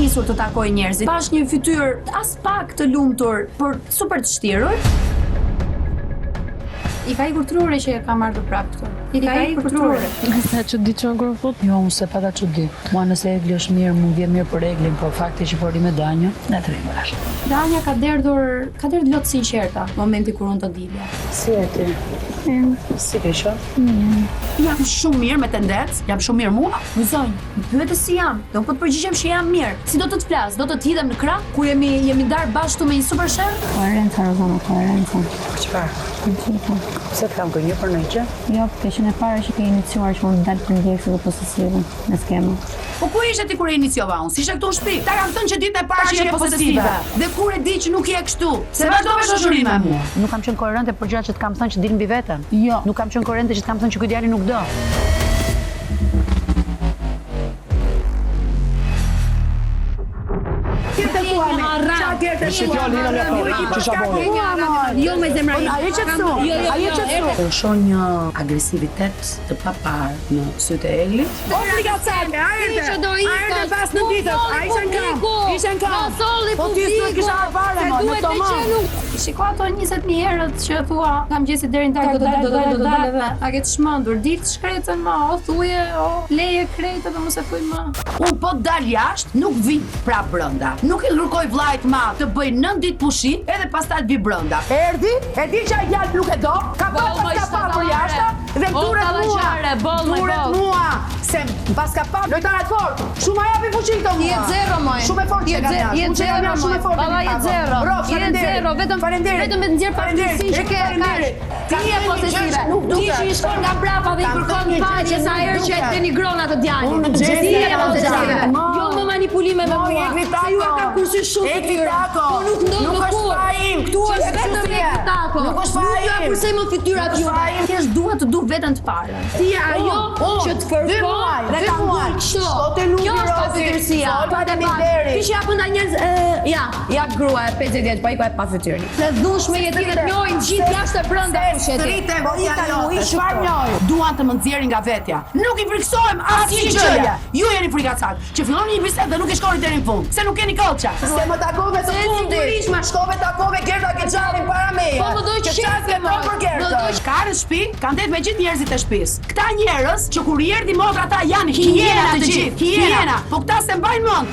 nisur të takoj njerëzit. Pash një fytyrë as pak të lumtur, por super të shtirur. I ka ikur trure që e ka marrë prapë këto. I ka ikur trure. Sa çudi çon kur fut? Jo, unë se pata çudi. Mua nëse Egli është mirë, mund vjen mirë për Eglin, por fakti që pori me Danjën, ne të rrimërash. Danja ka derdhur lot sinqerta momenti kur unë të dilja. Si e ti? Si ke qenë? Jam shumë mirë me tendencë, jam shumë mirë mua. Gëzoj, pyete si jam. Do po të përgjigjem që jam mirë. Si do të të flas? Do të të hidhem në krah kur jemi darë bashkë me një super shef? Koherenca, Rozana, koherenca. Çfarë? Pse të kam kërnjë për në gjë? Jo, ke qenë e para që ke iniciuar që unë dalë për ndjekësë dhe posesive në skema. Po ku ishe ti kur e iniciova unë? Si ishe këtu në shtëpi? Ta kam thënë që ditën e parë që je posesive. Dhe kur e di që nuk je kështu, se vazhdo me shoqërinë me mua. Nuk kam qenë koherente për gjërat që të kam thënë që dilin mbi veten. Jo. Nuk kam qenë koherente që të kam thënë që ky djalë nuk do. Jo me zemra. Ajo që këtu. Ajo që këtu. Po shoh një agresivitet të paparë në sytë e Eglit. Obligacione, hajde. Hajde pas në ditët. Ai ishen kam. Ishen kam. Po ti s'u kisha parë më në tomë. Shiko ato 20.000 herët që thua, kam gjesi deri në do dal. A ke të shmendur ditë shkretën më, o thuje, o leje kretë dhe mos e thuj më. Unë po dal jashtë, nuk vi prap brenda. Nuk i kërkoj vllajt ma të bëj 9 ditë pushim, edhe pastaj vi brenda. Erdi, e di që ai djalë nuk e do, ka pa për jashtë, dhe duret mua. Se pas ka pa lojtarat fort. Shumë a japi fuqi këto mua. Jetë zero, moj. Shumë e fort jetë zero, shumë e fort. Baba jetë zero. Jetë zero, vetëm me të nxjerr pasurinë që ke kaq. Ti je posesive. Ti që i shkon nga brapa dhe i kërkon faqe sa herë që e denigrona të djalin. Ti je posesive. Jo me manipulime me mua. Se ju e ka kursi shumë fytyra. Po nuk ndodh në kur. Këtu është vetëm me tako. Nuk është fajin. Nuk përsej më fytyrat juve. Ti është duhet të du veten të parë. Ti je ajo që të fërkon dhe ta ngul kështu. Kjo është pafytyrësia. Ti që japën nda njerëz, ja grua e 50 vjeç, pa i ka e pafytyrë. Se dhushme jetimet njohin gjithë jashtë e brenda fushetit. Rritem, çfarë njoj? Duan të më nxjerrin nga vetja. Nuk i friksohem asnjë gjëje. Ju jeni frikacak, që filloni një bisedë dhe nuk e shkoni deri në fund. Se nuk keni koça. Se më takove të fundit. Shkove takove Gerda Keçarin para meje. Po më doj qefe më. Ka në shtëpi, kanë det me gjithë njerëzit e shtëpisë. Këta njerëz që kur i erdhi motra ata janë hiena të gjithë. Hiena. Po këta se mbajnë mend.